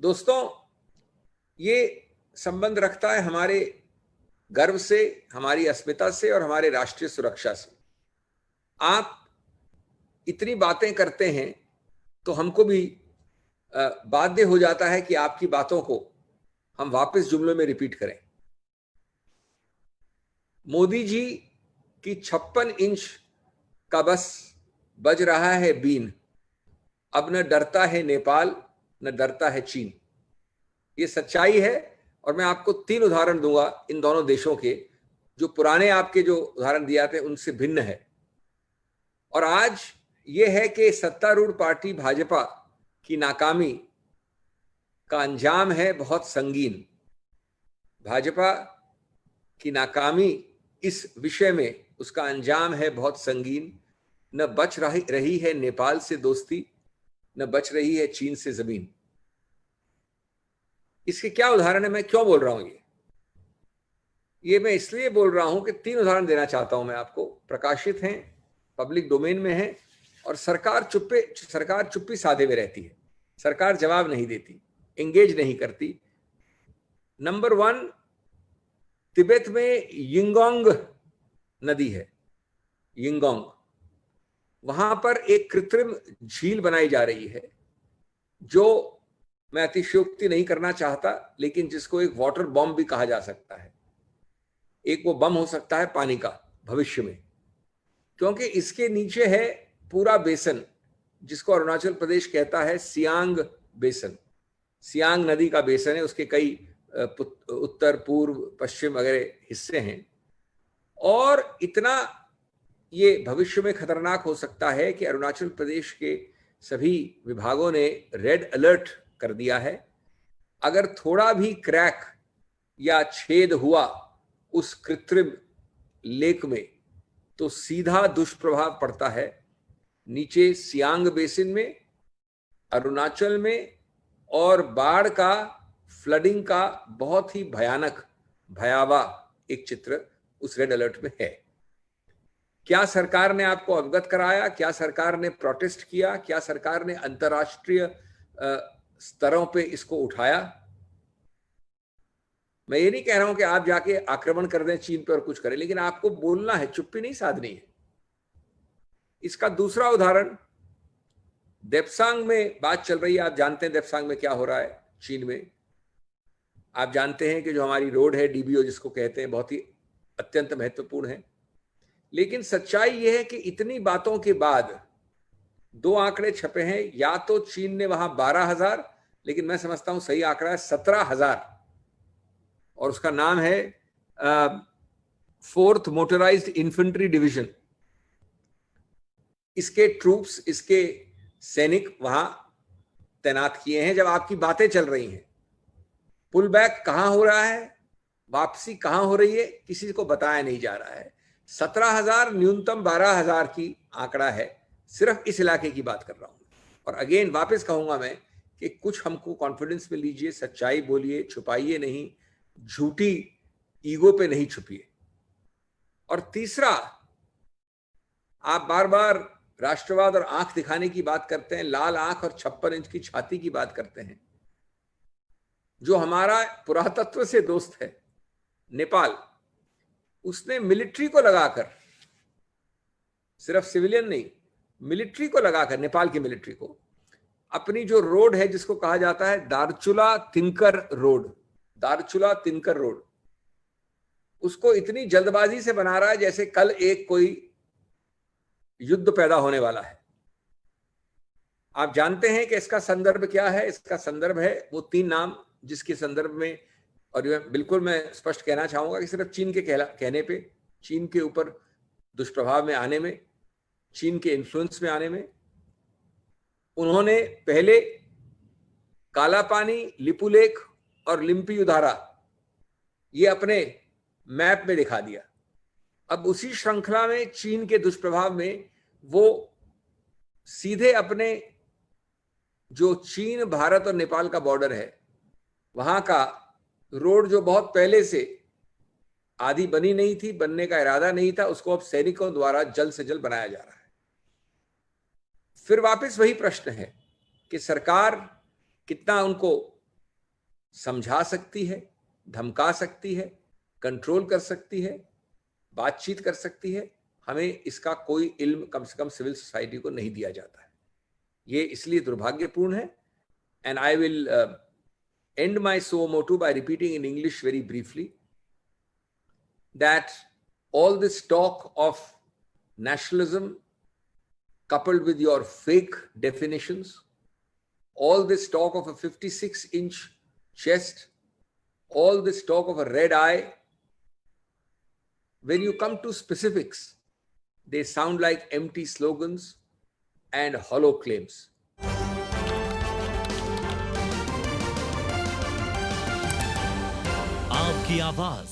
दोस्तों, ये संबंध रखता है हमारे गर्व से, हमारी अस्मिता से और हमारे राष्ट्रीय सुरक्षा से। आप इतनी बातें करते हैं तो हमको भी बाध्य हो जाता है कि आपकी बातों को हम वापस जुमलों में रिपीट करें। मोदी जी की 56 इंच का बस बज रहा है बीन। अब न डरता है नेपाल, न डरता है चीन। ये सच्चाई है और मैं आपको 3 उदाहरण दूंगा इन दोनों देशों के, जो पुराने आपके जो उदाहरण दिया थे उनसे भिन्न है। और आज ये है कि सत्तारूढ़ पार्टी भाजपा की नाकामी का अंजाम है बहुत संगीन। भाजपा की नाकामी इस विषय में उसका अंजाम है बहुत संगीन। न बच रही है नेपाल से दोस्ती, न बच रही है चीन से जमीन। इसके क्या उदाहरण है, मैं क्यों बोल रहा हूं? ये मैं इसलिए बोल रहा हूं कि 3 उदाहरण देना चाहता हूं मैं आपको। प्रकाशित हैं, पब्लिक डोमेन में है और सरकार चुप्पी साधे में रहती है। सरकार जवाब नहीं देती, एंगेज नहीं करती। नंबर 1, तिब्बत में यिंगोंग नदी है, यिंगोंग। वहां पर एक कृत्रिम झील बनाई जा रही है, जो मैं अतिशयोक्ति नहीं करना चाहता, लेकिन जिसको एक वाटर बॉम्ब भी कहा जा सकता है। एक वो बम हो सकता है पानी का भविष्य में, क्योंकि इसके नीचे है पूरा बेसन, जिसको अरुणाचल प्रदेश कहता है सियांग बेसन। सियांग नदी का बेसन है, उसके कई उत्तर, पूर्व, पश्चिम वगैरह हिस्से हैं। और इतना ये भविष्य में खतरनाक हो सकता है कि अरुणाचल प्रदेश के सभी विभागों ने रेड अलर्ट कर दिया है। अगर थोड़ा भी क्रैक या छेद हुआ उस कृत्रिम लेक में तो सीधा दुष्प्रभाव पड़ता है नीचे सियांग बेसिन में, अरुणाचल में, और बाढ़ का, फ्लडिंग का बहुत ही भयानक, भयावह एक चित्र उस रेड अलर्ट में है। क्या सरकार ने आपको अवगत कराया? क्या सरकार ने प्रोटेस्ट किया? क्या सरकार ने अंतर्राष्ट्रीय स्तरों पे इसको उठाया? मैं ये नहीं कह रहा हूं कि आप जाके आक्रमण कर दें चीन पे और कुछ करें, लेकिन आपको बोलना है, चुप्पी नहीं साधनी है। इसका दूसरा उदाहरण, देप्सांग में बात चल रही है। आप जानते हैं देप्सांग में क्या हो रहा है चीन में। आप जानते हैं कि जो हमारी रोड है डीबीओ जिसको कहते हैं, बहुत ही अत्यंत महत्वपूर्ण है। लेकिन सच्चाई यह है कि इतनी बातों के बाद 2 आंकड़े छपे हैं। या तो चीन ने वहां 12,000, लेकिन मैं समझता हूं सही आंकड़ा है 17,000, और उसका नाम है 4th मोटराइज्ड इन्फेंट्री डिवीजन। इसके ट्रूप्स, इसके सैनिक वहां तैनात किए हैं। जब आपकी बातें चल रही हैं, पुल बैक कहां हो रहा है, वापसी कहां हो रही है, किसी को बताया नहीं जा रहा है। 17,000 न्यूनतम 12,000 की आंकड़ा है। सिर्फ इस इलाके की बात कर रहा हूं। और अगेन वापस कहूंगा मैं कि कुछ हमको कॉन्फिडेंस में लीजिए, सच्चाई बोलिए, छुपाइए नहीं, झूठी ईगो पे नहीं छुपिए। और तीसरा, आप बार बार राष्ट्रवाद और आंख दिखाने की बात करते हैं, लाल आंख और 56 इंच की छाती की बात करते हैं। जो हमारा पुरातत्व से दोस्त है नेपाल, उसने मिलिट्री को लगाकर, सिर्फ सिविलियन नहीं, मिलिट्री को लगाकर, नेपाल की मिलिट्री को, अपनी जो रोड है जिसको कहा जाता है दारचुला तिनकर रोड, दारचुला तिनकर रोड, उसको इतनी जल्दबाजी से बना रहा है जैसे कल एक कोई युद्ध पैदा होने वाला है। आप जानते हैं कि इसका संदर्भ क्या है? इसका संदर्भ है वो 3 नाम जिसके संदर्भ में, और बिल्कुल मैं स्पष्ट कहना चाहूंगा कि सिर्फ चीन के कहने पे, चीन के ऊपर दुष्प्रभाव में आने में, चीन के इन्फ्लुएंस में आने में, उन्होंने पहले काला पानी, लिपुलेख और लिम्पियुधारा ये अपने मैप में दिखा दिया। अब उसी श्रृंखला में चीन के दुष्प्रभाव में वो सीधे अपने जो चीन, भारत और नेपाल का बॉर्डर है, वहां का रोड जो बहुत पहले से आधी बनी नहीं थी, बनने का इरादा नहीं था, उसको अब सैनिकों द्वारा जल्द से जल्द बनाया जा रहा है। फिर वापस वही प्रश्न है कि सरकार कितना उनको समझा सकती है, धमका सकती है, कंट्रोल कर सकती है, बातचीत कर सकती है, हमें इसका कोई इल्म कम से कम सिविल सोसाइटी को नहीं दिया जाता है। ये इसलिए दुर्भाग्यपूर्ण है। And I will end my suo motu by repeating in English very briefly that all this talk of nationalism coupled with your fake definitions, all this talk of a 56-inch chest, all this talk of a red eye, when you come to specifics, they sound like empty slogans and hollow claims. आपकी आवाज